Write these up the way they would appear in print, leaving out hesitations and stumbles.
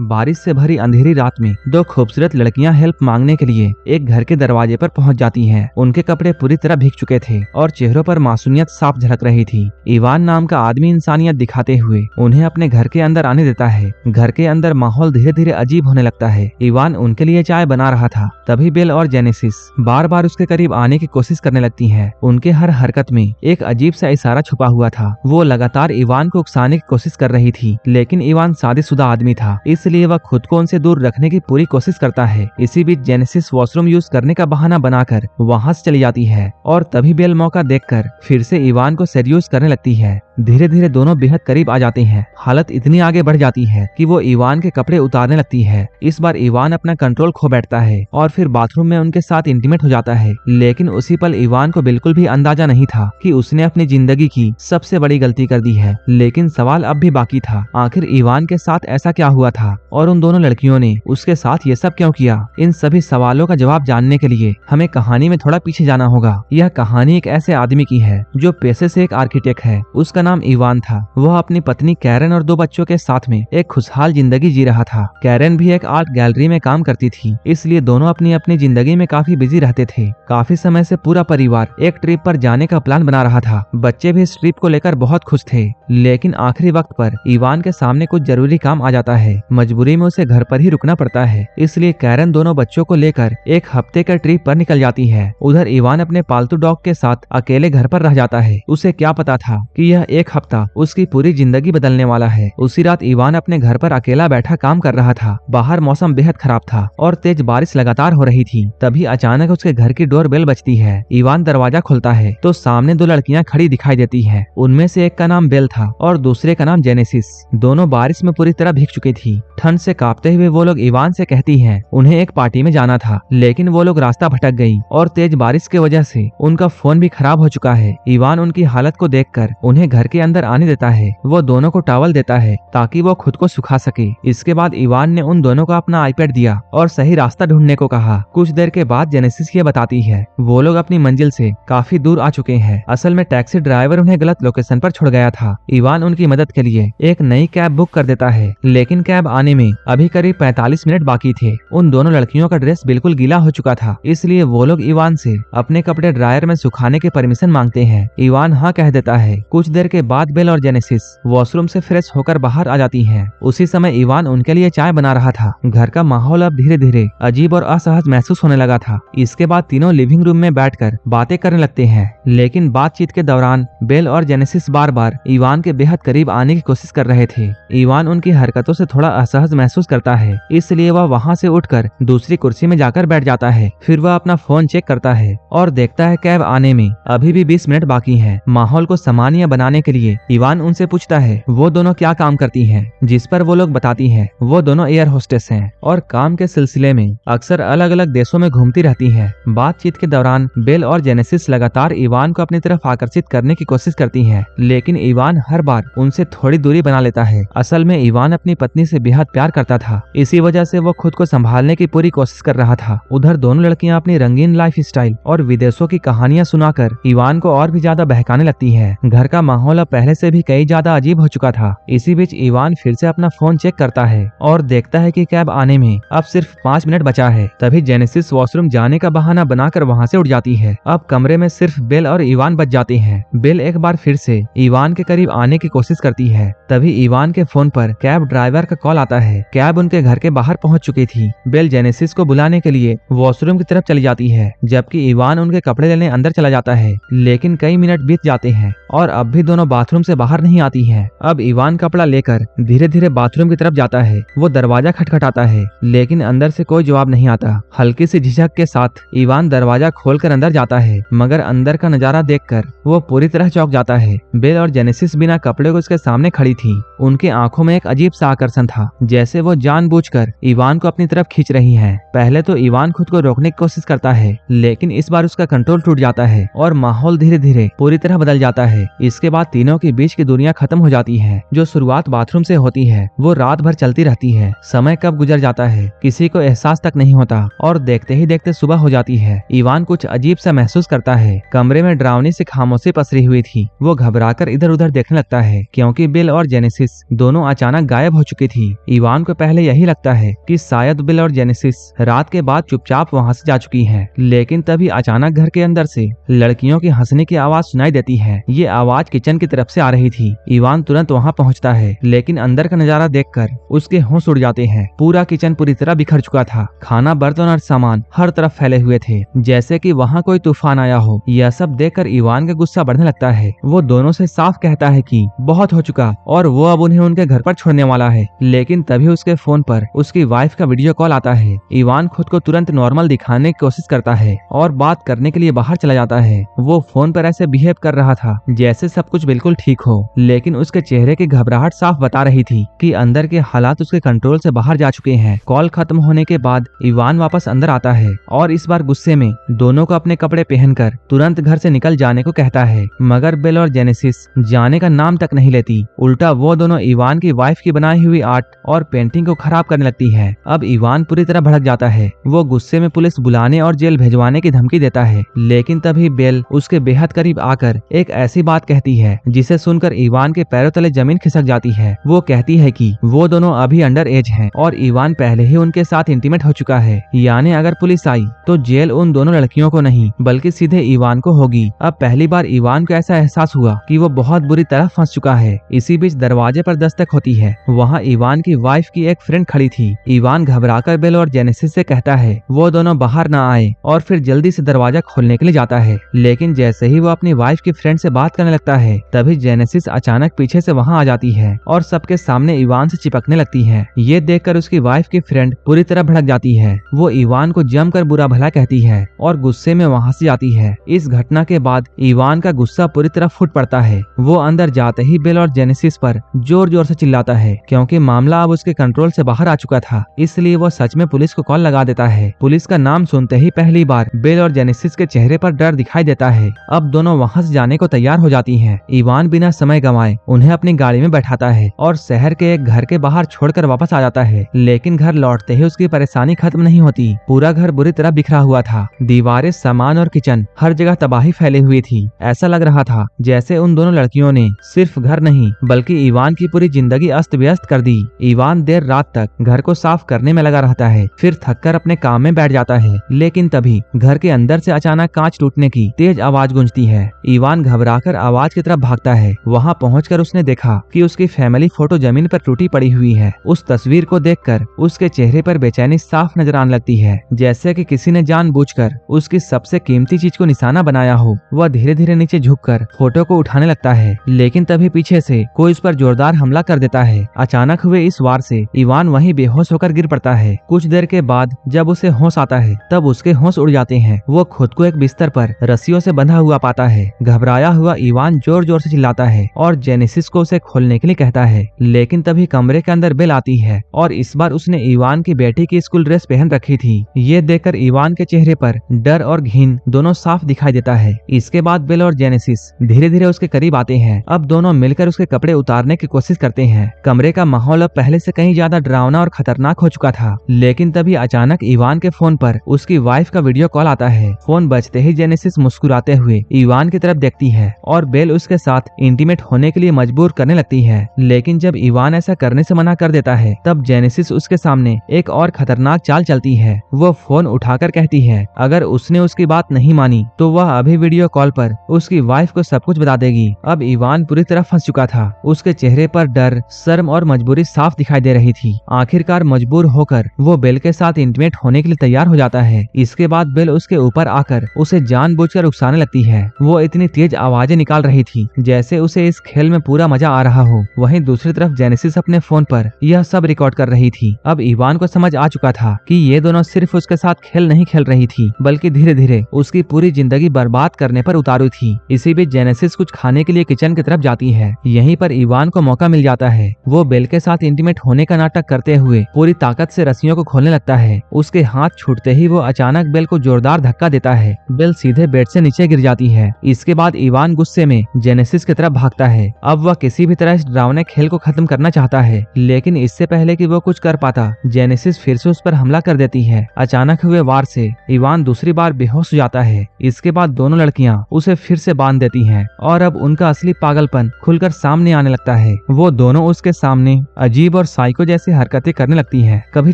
बारिश से भरी अंधेरी रात में दो खूबसूरत लड़कियां हेल्प मांगने के लिए एक घर के दरवाजे पर पहुंच जाती हैं। उनके कपड़े पूरी तरह भीग चुके थे और चेहरों पर मासूमियत साफ झलक रही थी। इवान नाम का आदमी इंसानियत दिखाते हुए उन्हें अपने घर के अंदर आने देता है। घर के अंदर माहौल धीरे धीरे अजीब होने लगता है। इवान उनके लिए चाय बना रहा था, तभी बेल और जेनेसिस बार बार उसके करीब आने की कोशिश करने लगती है। उनके हर हरकत में एक अजीब सा इशारा छुपा हुआ था। वो लगातार इवान को उकसाने की कोशिश कर रही थी, लेकिन इवान शादीशुदा आदमी था, इसलिए वह खुद को उनसे दूर रखने की पूरी कोशिश करता है। इसी बीच जेनेसिस वॉशरूम यूज करने का बहाना बनाकर वहां से चली जाती है और तभी बेल मौका देखकर फिर से इवान को सेड्यूस करने लगती है। धीरे धीरे दोनों बेहद करीब आ जाते हैं। हालत इतनी आगे बढ़ जाती है कि वो इवान के कपड़े उतारने लगती है। इस बार इवान अपना कंट्रोल खो बैठता है और फिर बाथरूम में उनके साथ इंटीमेट हो जाता है। लेकिन उसी पल इवान को बिल्कुल भी अंदाजा नहीं था कि उसने अपनी जिंदगी की सबसे बड़ी गलती कर दी है। लेकिन सवाल अब भी बाकी था, आखिर इवान के साथ ऐसा क्या हुआ था और उन दोनों लड़कियों ने उसके साथ ये सब क्यों किया? इन सभी सवालों का जवाब जानने के लिए हमें कहानी में थोड़ा पीछे जाना होगा। यह कहानी एक ऐसे आदमी की है जो पेशे से एक आर्किटेक्ट है। उसका नाम इवान था। वह अपनी पत्नी कैरन और दो बच्चों के साथ में एक खुशहाल जिंदगी जी रहा था। कैरन भी एक आर्ट गैलरी में काम करती थी, इसलिए दोनों अपनी अपनी जिंदगी में काफी बिजी रहते थे। काफी समय से पूरा परिवार एक ट्रिप पर जाने का प्लान बना रहा था। बच्चे भी इस ट्रिप को लेकर बहुत खुश थे, लेकिन आखिरी वक्त पर इवान के सामने कुछ जरूरी काम आ जाता है। मजबूरी में उसे घर पर ही रुकना पड़ता है, इसलिए कैरन दोनों बच्चों को लेकर एक हफ्ते के ट्रिप पर निकल जाती है। उधर इवान अपने पालतू डॉग के साथ अकेले घर पर रह जाता है। उसे क्या पता था कि यह एक हफ्ता उसकी पूरी जिंदगी बदलने वाला है। उसी रात इवान अपने घर पर अकेला बैठा काम कर रहा था। बाहर मौसम बेहद खराब था और तेज बारिश लगातार हो रही थी। तभी अचानक उसके घर की डोर बेल बजती है। इवान दरवाजा खोलता है तो सामने दो लड़कियां खड़ी दिखाई देती है। उनमें से एक का नाम बेल था और दूसरे का नाम जेनेसिस। दोनों बारिश में पूरी तरह भीग चुकी थी। ठंड से कांपते हुए वो लोग इवान से कहती हैं उन्हें एक पार्टी में जाना था, लेकिन वो लोग रास्ता भटक गई और तेज बारिश की वजह से उनका फोन भी खराब हो चुका है। इवान उनकी हालत को देखकर उन्हें घर के अंदर आने देता है। वो दोनों को टॉवल देता है ताकि वो खुद को सुखा सके। इसके बाद इवान ने उन दोनों को अपना आईपैड दिया और सही रास्ता ढूंढने को कहा। कुछ देर के बाद जेनेसिस ये बताती है वो लोग अपनी मंजिल से काफी दूर आ चुके हैं। असल में टैक्सी ड्राइवर उन्हें गलत लोकेशन पर छोड़ गया था। इवान उनकी मदद के लिए एक नई कैब बुक कर देता है, लेकिन कैब आने में अभी करीब 45 मिनट बाकी थे। उन दोनों लड़कियों का ड्रेस बिल्कुल गीला हो चुका था, इसलिए वो लोग इवान से अपने कपड़े ड्रायर में सुखाने की परमिशन मांगते हैं। इवान हाँ कह देता है। कुछ देर के बाद बेल और जेनेसिस वॉशरूम से फ्रेश होकर बाहर आ जाती हैं। उसी समय इवान उनके लिए चाय बना रहा था। घर का माहौल अब धीरे धीरे अजीब और असहज महसूस होने लगा था। इसके बाद तीनों लिविंग रूम में बैठकर बातें करने लगते हैं, लेकिन बातचीत के दौरान बेल और जेनेसिस बार बार इवान के बेहद करीब आने की कोशिश कर रहे थे। इवान उनकी हरकतों से थोड़ा असहज महसूस करता है, इसलिए वह वहाँ से उठकर दूसरी कुर्सी में जाकर बैठ जाता है। फिर वह अपना फोन चेक करता है और देखता है कैब आने में अभी भी 20 मिनट बाकी है। माहौल को सामान्य बनाने के लिए इवान उनसे पूछता है वो दोनों क्या काम करती हैं, जिस पर वो लोग बताती हैं वो दोनों एयर होस्टेस हैं और काम के सिलसिले में अक्सर अलग अलग देशों में घूमती रहती हैं। बातचीत के दौरान बेल और जेनेसिस लगातार इवान को अपनी तरफ आकर्षित करने की कोशिश करती हैं, लेकिन इवान हर बार उनसे थोड़ी दूरी बना लेता है। असल में इवान अपनी पत्नी से बेहद प्यार करता था, इसी वजह से वो खुद को संभालने की पूरी कोशिश कर रहा था। उधर दोनों लड़कियां अपनी रंगीन लाइफ स्टाइल और विदेशों की कहानियां सुनाकर इवान को और भी ज्यादा बहकाने लगती है। घर का माहौल अब पहले से भी कई ज्यादा अजीब हो चुका था। इसी बीच इवान फिर से अपना फोन चेक करता है और देखता है कि कैब आने में अब सिर्फ 5 मिनट बचा है। तभी जेनेसिस वॉशरूम जाने का बहाना बनाकर वहां से उठ जाती है। अब कमरे में सिर्फ बेल और इवान बच जाते हैं। बेल एक बार फिर से इवान के करीब आने की कोशिश करती है। तभी इवान के फोन पर कैब ड्राइवर का कॉल आता है। कैब उनके घर के बाहर पहुंच चुकी थी। बेल जेनेसिस को बुलाने के लिए वॉशरूम की तरफ चली जाती है, जबकि इवान उनके कपड़े लेने अंदर चला जाता है। लेकिन कई मिनट बीत जाते हैं और अब भी दोनों बाथरूम से बाहर नहीं आती हैं। अब इवान कपड़ा लेकर धीरे धीरे बाथरूम की तरफ जाता है। वो दरवाजा खटखटाता है, लेकिन अंदर से कोई जवाब नहीं आता। हल्की सी झिझक के साथ इवान दरवाजा खोलकर अंदर जाता है, मगर अंदर का नजारा देखकर वो पूरी तरह चौंक जाता है। बेल और जेनेसिस बिना कपड़े को उसके सामने खड़ी थी। उनकी आंखों में एक अजीब सा आकर्षण था, जैसे वो जानबूझकर इवान को अपनी तरफ खींच रही हैं। पहले तो इवान खुद को रोकने की कोशिश करता है, लेकिन इस बार उसका कंट्रोल टूट जाता है और माहौल धीरे धीरे पूरी तरह बदल जाता है। इसके बाद तीनों के बीच की दुनिया खत्म हो जाती है। जो शुरुआत बाथरूम से होती है वो रात भर चलती रहती है। समय कब गुजर जाता है किसी को एहसास तक नहीं होता और देखते ही देखते सुबह हो जाती है। इवान कुछ अजीब सा महसूस करता है। कमरे में डरावनी सी खामोशी पसरी हुई थी। वो घबराकर इधर उधर देखने लगता है क्योंकि बिल और जेनेसिस दोनों अचानक गायब हो चुकी थी। इवान को पहले यही लगता है कि शायद बिल और जेनेसिस रात के बाद चुपचाप वहाँ से जा चुकी है, लेकिन तभी अचानक घर के अंदर से लड़कियों की हंसने की आवाज सुनाई देती है। ये आवाज किचन की तरफ से आ रही थी। इवान तुरंत वहाँ पहुँचता है, लेकिन अंदर का नजारा देखकर उसके होश उड़ जाते हैं। पूरा किचन पूरी तरह बिखर चुका था। खाना, बर्तन और सामान हर तरफ फैले हुए थे, जैसे कि वहाँ कोई तूफान आया हो। यह सब देखकर इवान का गुस्सा बढ़ने लगता है। वो दोनों से साफ कहता है कि बहुत हो चुका और वो अब उन्हें उनके घर पर छोड़ने वाला है। लेकिन तभी उसके फोन पर उसकी वाइफ का वीडियो कॉल आता है। इवान खुद को तुरंत नॉर्मल दिखाने की कोशिश करता है और बात करने के लिए बाहर चला जाता है। वो फोन पर ऐसे बिहेव कर रहा था जैसे सब कुछ बिल्कुल ठीक हो, लेकिन उसके चेहरे की घबराहट साफ बता रही थी कि अंदर के हालात उसके कंट्रोल से बाहर जा चुके हैं। कॉल खत्म होने के बाद इवान वापस अंदर आता है और इस बार गुस्से में दोनों को अपने कपड़े पहनकर तुरंत घर से निकल जाने को कहता है, मगर बिल और जेनेसिस जाने का नाम तक नहीं लेती। उल्टा वो दोनों इवान की वाइफ की बनाई हुई आर्ट और पेंटिंग को खराब करने लगती है। अब इवान पूरी तरह भड़क जाता है। वो गुस्से में पुलिस बुलाने और जेल भेजवाने की धमकी देता है, लेकिन तभी बेल उसके बेहद करीब आकर एक ऐसी बात कहती है जिसे सुनकर इवान के पैरों तले जमीन खिसक जाती है। वो कहती है कि वो दोनों अभी अंडर एज हैं और इवान पहले ही उनके साथ इंटीमेट हो चुका है, यानी अगर पुलिस आई तो जेल उन दोनों लड़कियों को नहीं बल्कि सीधे इवान को होगी। अब पहली बार इवान को ऐसा एहसास हुआ कि वो बहुत बुरी तरह फंस चुका है। इसी बीच दरवाजे पर दस्तक होती है। वहाँ इवान की वाइफ की एक फ्रेंड खड़ी थी। इवान घबराकर बेल और जेनेसिस से कहता है वो दोनों बाहर न आए और फिर जल्दी से दरवाजा खोलने के लिए जाता है, लेकिन जैसे ही वो अपनी वाइफ की फ्रेंड से बात करने लगता है तभी जेनेसिस अचानक पीछे से वहाँ आ जाती है और सबके सामने इवान से चिपकने लगती है। ये देखकर उसकी वाइफ की फ्रेंड पूरी तरह भड़क जाती है। वो इवान को जमकर बुरा भला कहती है और गुस्से में वहाँ से जाती है। इस घटना के बाद इवान का गुस्सा पूरी तरह फूट पड़ता है। वो अंदर जाते ही बिल और जेनेसिस पर जोर जोर से चिल्लाता है क्योंकि मामला अब उसके कंट्रोल से बाहर आ चुका था। इसलिए वो सच में पुलिस को कॉल लगा देता है। पुलिस का नाम सुनते ही पहली बार बिल और जेनेसिस के चेहरे पर डर दिखाई देता है। अब दोनों वहाँ से जाने को तैयार हो जाती हैं। इवान बिना समय गंवाए उन्हें अपनी गाड़ी में बैठाता है और शहर के एक घर के बाहर छोड़कर वापस आ जाता है, लेकिन घर लौटते ही उसकी परेशानी खत्म नहीं होती। पूरा घर बुरी तरह बिखरा हुआ था। दीवारें, सामान और किचन हर जगह तबाही फैली हुई थी। ऐसा लग रहा था जैसे उन दोनों लड़कियों ने सिर्फ घर नहीं बल्कि इवान की पूरी जिंदगी अस्त व्यस्त कर दी। इवान देर रात तक घर को साफ करने में लगा रहता है, फिर थककर अपने काम में बैठ जाता है। लेकिन तभी घर के अंदर से अचानक कांच टूटने की तेज आवाज गूंजती है। इवान घबराकर आवाज की तरफ भागता है। वहाँ पहुंचकर उसने देखा कि उसकी फैमिली फोटो जमीन पर टूटी पड़ी हुई है। उस तस्वीर को देखकर उसके चेहरे पर बेचैनी साफ नजर आने लगती है, जैसे कि किसी ने जानबूझकर उसकी सबसे कीमती चीज को निशाना बनाया हो। वह धीरे धीरे नीचे झुककर फोटो को उठाने लगता है, लेकिन तभी पीछे से कोई उस पर जोरदार हमला कर देता है। अचानक हुए इस वार से इवान वहीं बेहोश होकर गिर पड़ता है। कुछ देर के बाद जब उसे होश आता है तब उसके होश उड़ जाते हैं। वो खुद को एक बिस्तर पर रस्सियों से बंधा हुआ पाता है। घबराया हुआ इवान जोर जोर से चिल्लाता है और जेनेसिस को उसे खोलने के लिए कहता है, लेकिन तभी कमरे के अंदर बेल आती है और इस बार उसने इवान की बेटी की स्कूल ड्रेस पहन रखी थी। ये देखकर इवान के चेहरे पर डर और घिन दोनों साफ दिखाई देता है। इसके बाद बेल और जेनेसिस धीरे धीरे उसके करीब आते हैं। अब दोनों मिलकर उसके कपड़े उतारने की कोशिश करते हैं। कमरे का माहौल अब पहले से कहीं ज्यादा डरावना और खतरनाक हो चुका था, लेकिन तभी अचानक इवान के फोन पर उसकी वाइफ का वीडियो कॉल आता है। फोन बजते ही जेनेसिस मुस्कुराते हुए इवान की तरफ देखती है और बेल उसके साथ इंटीमेट होने के लिए मजबूर करने लगती है। लेकिन जब इवान ऐसा करने से मना कर देता है तब जेनेसिस उसके सामने एक और खतरनाक चाल चलती है। वो फोन उठाकर कहती है अगर उसने उसकी बात नहीं मानी तो वह अभी वीडियो कॉल पर उसकी वाइफ को सब कुछ बता देगी। अब इवान पूरी तरह फंस चुका था। उसके चेहरे पर डर, शर्म और मजबूरी साफ दिखाई दे रही थी। आखिरकार मजबूर होकर वो बेल के साथ इंटीमेट होने के लिए तैयार हो जाता है। इसके बाद बेल उसके ऊपर आकर उसे जानबूझकर उकसाने लगती है। वो इतनी तेज आवाजें निकाल रही थी जैसे उसे इस खेल में पूरा मजा आ रहा हो। वहीं दूसरी तरफ जेनेसिस अपने फोन पर यह सब रिकॉर्ड कर रही थी। अब इवान को समझ आ चुका था कि ये दोनों सिर्फ उसके साथ खेल नहीं खेल रही थी बल्कि धीरे धीरे उसकी पूरी जिंदगी बर्बाद करने पर उतारू थी। इसी बीच जेनेसिस कुछ खाने के लिए किचन की तरफ जाती है। यहीं पर इवान को मौका मिल जाता है। वो बेल के साथ इंटीमेट होने का नाटक करते हुए पूरी ताकत से रस्सियों को खोलने लगता है। उसके हाथ छूटते ही वो अचानक बेल को जोरदार धक्का देता है। बेल सीधे बेड से नीचे गिर जाती है। इसके बाद इवान गुस्से में जेनेसिस की तरफ भागता है। अब वह किसी भी तरह इस डरावने खेल को खत्म करना चाहता है, लेकिन इससे पहले कि वो कुछ कर पाता, जेनेसिस फिर से उस पर हमला कर देती है। अचानक हुए वार से इवान दूसरी बार बेहोश हो जाता है। इसके बाद दोनों लड़कियां उसे फिर से बांध देती हैं और अब उनका असली पागलपन खुलकर सामने आने लगता है। वो दोनों उसके सामने अजीब और साइको जैसी हरकतें करने लगती हैं, कभी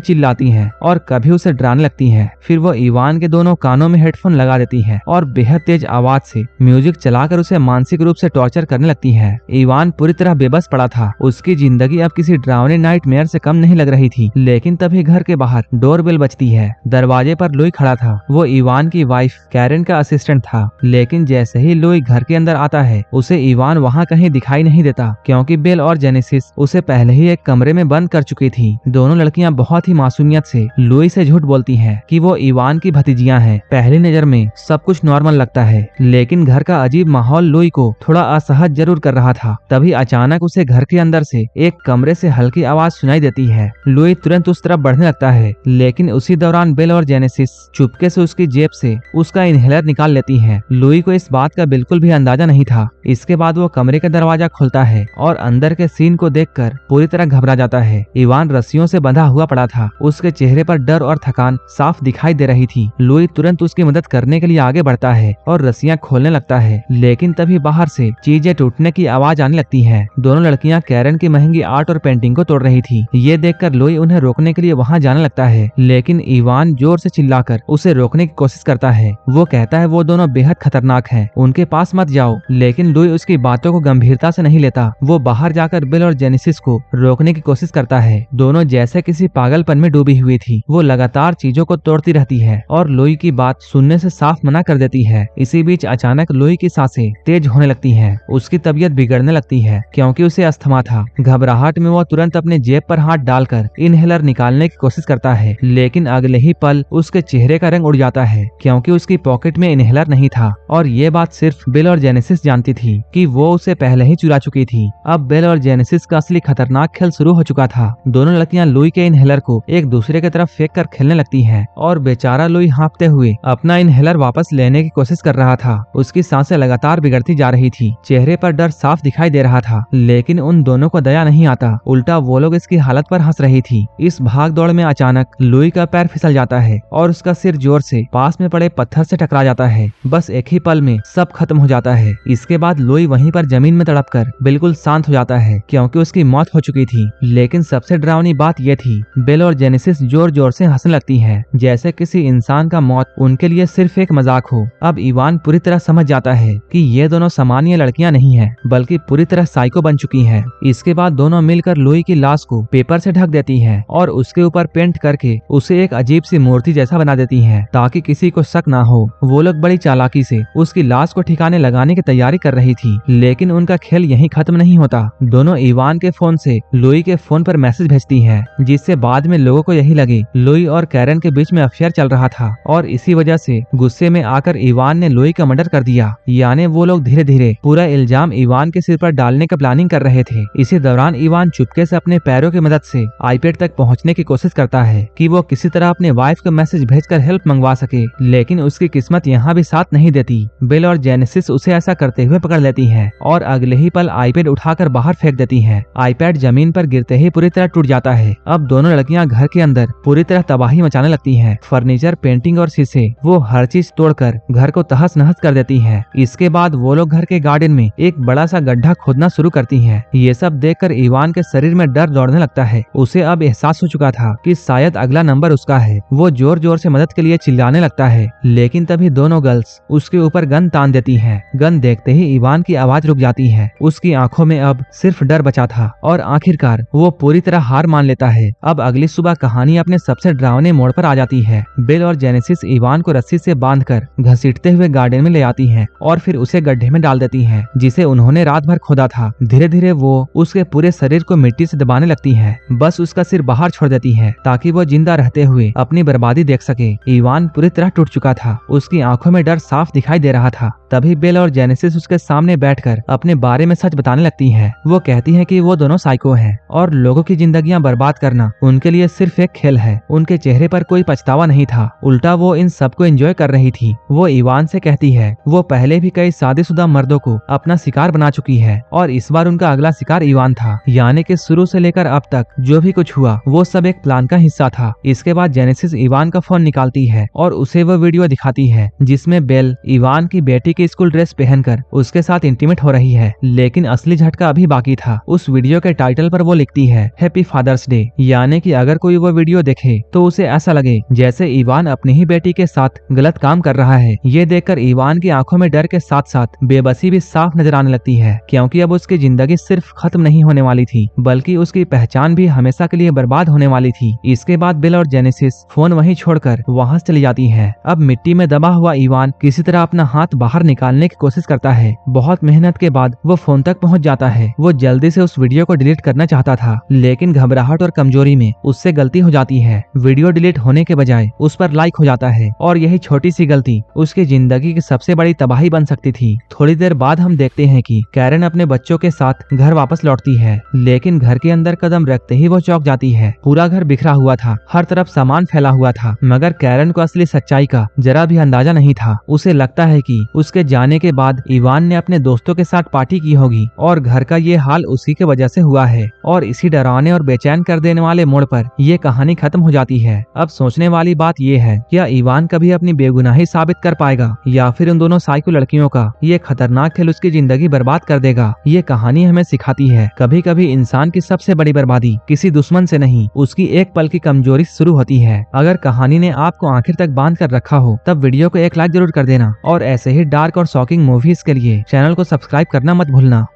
चिल्लाती हैं और कभी उसे डराने लगती हैं। फिर वो इवान के दोनों कानों में हेडफोन लगा देती हैं और बेहद तेज आवाज से म्यूजिक चलाकर उसे मानसिक रूप से टॉर्चर करने लगती है। इवान पूरी तरह बेबस पड़ा था। उसकी जिंदगी अब किसी डरावने नाइटमेयर से कम नहीं लग रही थी। लेकिन तभी घर के बाहर डोरबेल बजती है। दरवाजे पर लुई खड़ा था। वो इवान की वाइफ कैरन का असिस्टेंट था। लेकिन जैसे ही लुई घर के अंदर आता है, उसे इवान वहाँ कहीं दिखाई नहीं देता, क्योंकि बेल और जेनेसिस उसे पहले ही एक कमरे में बंद कर चुकी थी। दोनों लड़कियां बहुत ही मासूमियत से लुई से झूठ बोलती हैं कि वो इवान की भतीजियां हैं। पहली नजर में सब कुछ नॉर्मल लगता है, लेकिन घर का अजीब माहौल लुई को थोड़ा असहज जरूर कर रहा था। तभी अचानक उसे घर के अंदर से एक कमरे से हल्की आवाज सुनाई देती है। लुई तुरंत उस तरफ बढ़ने लगता है, लेकिन उसी दौरान बेल और जेनेसिस चुपके से उसकी जेब से उसका इनहेलर निकाल लेती हैं। लुई को इस बात का बिल्कुल भी अंदाजा नहीं था। इसके बाद वो कमरे का दरवाजा खोलता है और अंदर के सीन को देखकर पूरी तरह घबरा जाता है। इवान रस्सियों से बंधा हुआ पड़ा था। उसके चेहरे पर डर और थकान साफ दिखाई दे रही थी। लुई तुरंत उसकी मदद करने के लिए आगे बढ़ता है और रस्सियां खोलने लगता है, लेकिन तभी बाहर से चीजें टूटने की आवाज आने लगती है। दोनों लड़कियां कैरन की महंगी आर्ट और पेंटिंग को तोड़ रही थी। ये देखकर लुई उन्हें रोकने के लिए वहां जाने लगता है, लेकिन इवान जोर से चिल्लाकर उसे रोकने की कोशिश करता है। वो कहता है वो दोनों बेहद खतरनाक हैं, उनके पास मत जाओ। लेकिन लुई उसकी बातों को गंभीरता से नहीं लेता। वो बाहर जाकर बिल और जेनेसिस को रोकने की कोशिश करता है। दोनों जैसे किसी पागलपन में डूबी हुई थी। वो लगातार चीजों को तोड़ती रहती है और लुई की बात सुनने से साफ मना कर देती है। इसी बीच अचानक लुई की सांसें तेज होने लगती हैं। उसकी तबीयत बिगड़ने लगती है, क्योंकि उसे अस्थमा था। घबराहट में वो तुरंत अपने जेब पर हाथ डालकर इनहेलर निकालने की कोशिश करता है, लेकिन अगले ही पल उसके चेहरे का रंग उड़ जाता है, क्योंकि उसकी पॉकेट में इनहेलर नहीं था। और ये बात सिर्फ बिल और जेनेसिस जानती थी कि वो उसे पहले ही चुरा चुकी थी। अब बिल और जेनेसिस का असली खतरनाक खेल शुरू हो चुका था। दोनों लड़कियां लुई के इनहेलर को एक दूसरे की तरफ फेंक कर खेलने लगती हैं और बेचारा लुई हाँफते हुए अपना इनहेलर वापस लेने की कोशिश कर रहा था। उसकी सांसें लगातार बिगड़ती जा रही थी। चेहरे पर डर साफ दिखाई दे रहा था, लेकिन उन दोनों को दया नहीं आता। उल्टा वो लोग इसकी हालत पर हंस रही थी। इस भाग दौड़ में अचानक लुई का पैर फिसल जाता है और उसका सिर जोर से पास में पड़े पत्थर से टकरा जाता है। बस एक ही पल में सब खत्म हो जाता है। इसके बाद लुई वहीं पर जमीन में तड़पकर बिल्कुल शांत हो जाता है, क्योंकि उसकी मौत हो चुकी थी। लेकिन सबसे डरावनी बात यह थी, बेल और जेनेसिस जोर जोर से हंसने लगती हैं, जैसे किसी इंसान का मौत उनके लिए सिर्फ एक मजाक हो। अब इवान पूरी तरह समझ जाता है कि ये दोनों सामान्य लड़कियां नहीं हैं, बल्कि पूरी तरह साइको बन चुकी हैं। इसके बाद दोनों मिलकर लुई की लाश को पेपर से ढक देती हैं और उसके ऊपर पेंट करके उसे एक अजीब सी मूर्ति जैसा बना देती हैं, ताकि किसी को शक ना हो। वो लोग बड़ी चालाकी से उसकी लाश को ठिकाने लगाने की तैयारी कर रही थी, लेकिन उनका खेल यहीं खत्म नहीं होता। दोनों इवान के फोन से लुई के फोन पर मैसेज भेजती हैं, जिससे बाद में लोगों को यही लगे लुई और कैरन के बीच में अफेयर चल रहा था, और इसी वजह से गुस्से में आकर इवान ने लुई का मर्डर कर दिया। यानी वो लोग धीरे धीरे पूरा इल्जाम इवान के सिर पर डालने का प्लानिंग कर रहे थे। इसी दौरान इवान चुपके से अपने पैरों की मदद से आईपैड तक पहुंचने की कोशिश करता है कि वो किसी तरह अपने वाइफ को मैसेज भेजकर हेल्प मंगवा सके, लेकिन उसकी किस्मत यहाँ भी साथ नहीं देती। बिल और जेनेसिस उसे ऐसा करते हुए पकड़ लेती हैं और अगले ही पल आईपैड उठाकर बाहर फेंक देती हैं। आईपैड जमीन पर गिरते ही पूरी तरह टूट जाता है। अब दोनों लड़कियां घर के अंदर पूरी तरह तबाही मचाने लगती हैं। फर्नीचर, पेंटिंग और शीशे, वो हर चीज तोड़कर घर को तहस नहस कर देती हैं। इसके बाद वो लोग घर के गार्डन में एक बड़ा सा गड्ढा खोदना शुरू करती हैं। ये सब देखकर इवान के शरीर में डर दौड़ने लगता है। उसे अब एहसास हो चुका था कि शायद अगला नंबर उसका है। वो जोर जोर से मदद के लिए चिल्लाने लगता है, लेकिन तभी दोनों गर्ल्स उसके ऊपर गन तान देती हैं। गन देखते ही इवान की आवाज रुक जाती है। उसकी आंखों में अब सिर्फ डर बचा था और आखिरकार वो पूरी तरह हार मान लेता है। अब अगली सुबह कहानी अपने सबसे डरावने मोड़ पर आ जाती है। बिल और जेनेसिस इवान को रस्सी से बांधकर घसीटते हुए गार्डन में ले आती हैं और फिर उसे गड्ढे में डाल देती हैं, जिसे उन्होंने रात भर खोदा था। धीरे धीरे वो उसके पूरे शरीर को मिट्टी से दबाने लगती हैं। बस उसका सिर बाहर छोड़ देती हैं, ताकि वो जिंदा रहते हुए अपनी बर्बादी देख सके। इवान पूरी तरह टूट चुका था। उसकी आंखों में डर साफ दिखाई दे रहा था। तभी बिल और जेनेसिस उसके सामने बैठकर अपने बारे में सच बताने लगती हैं। वो कहती हैं कि वो दोनों साइको हैं और लोगों की जिंदगियां बर्बाद करना उनके लिए सिर्फ एक खेल है। उनके चेहरे पर कोई पछतावा नहीं था, उल्टा वो इन सबको एंजॉय कर रही थी। वो इवान से कहती है वो पहले भी कई शादीशुदा मर्दों को अपना शिकार बना चुकी है और इस बार उनका अगला शिकार इवान था। यानी कि शुरू से लेकर अब तक जो भी कुछ हुआ वो सब एक प्लान का हिस्सा था। इसके बाद जेनेसिस इवान का फोन निकालती है और उसे वो वीडियो दिखाती है जिसमें बेल इवान की बेटी की स्कूल ड्रेस पहनकर उसके साथ इंटीमेट हो रही है। लेकिन असली झटका अभी बाकी था। उस वीडियो के टाइटल पर वो लिखती है हैप्पी फादर्स डे, यानी कि अगर कोई वो वीडियो देखे तो उसे ऐसा लगे जैसे इवान अपनी ही बेटी के साथ गलत काम कर रहा है। ये देखकर इवान की आंखों में डर के साथ साथ बेबसी भी साफ नजर आने लगती है, क्योंकि अब उसकी जिंदगी सिर्फ खत्म नहीं होने वाली थी बल्कि उसकी पहचान भी हमेशा के लिए बर्बाद होने वाली थी। इसके बाद बिल और जेनेसिस फोन वहीं छोड़कर वहां चली जाती है। अब मिट्टी में दबा हुआ इवान किसी तरह अपना हाथ बाहर निकालने की कोशिश करता है। बहुत मेहनत के बाद वो फोन तक पहुंच जाता है। वो जल्दी से उस वीडियो को डिलीट करना चाहता था, लेकिन घबराहट और कमजोरी में उससे गलती हो जाती है। वीडियो डिलीट होने के बजाय उस पर लाइक हो जाता है और यही छोटी सी गलती उसकी जिंदगी की सबसे बड़ी तबाही बन सकती थी। थोड़ी देर बाद हम देखते हैं कि कैरन अपने बच्चों के साथ घर वापस लौटती है, लेकिन घर के अंदर कदम रखते ही वो चौंक जाती है। पूरा घर बिखरा हुआ था, हर तरफ सामान फैला हुआ था, मगर कैरन को असली सच्चाई का जरा भी अंदाजा नहीं था। उसे लगता है कि उसके जाने के बाद इवान ने अपने दोस्तों के साथ पार्टी की होगी और घर का ये हाल उसी के वजह से हुआ है। और इसी डरावने और बेचैन कर देने वाले मोड़ पर ये कहानी खत्म हो जाती है। अब सोचने वाली बात ये है, क्या इवान कभी अपनी बेगुनाही साबित कर पाएगा या फिर उन दोनों साइको लड़कियों का ये खतरनाक खेल उसकी जिंदगी बर्बाद कर देगा। ये कहानी हमें सिखाती है कभी कभी इंसान की सबसे बड़ी बर्बादी किसी दुश्मन से नहीं, उसकी एक पल की कमजोरी शुरू होती है। अगर कहानी ने आपको आखिर तक बांध कर रखा हो तब वीडियो को एक लाइक जरूर कर देना और ऐसे ही डार्क और शॉकिंग मूवीज के लिए चैनल को सब्सक्राइब करना मत भूलना।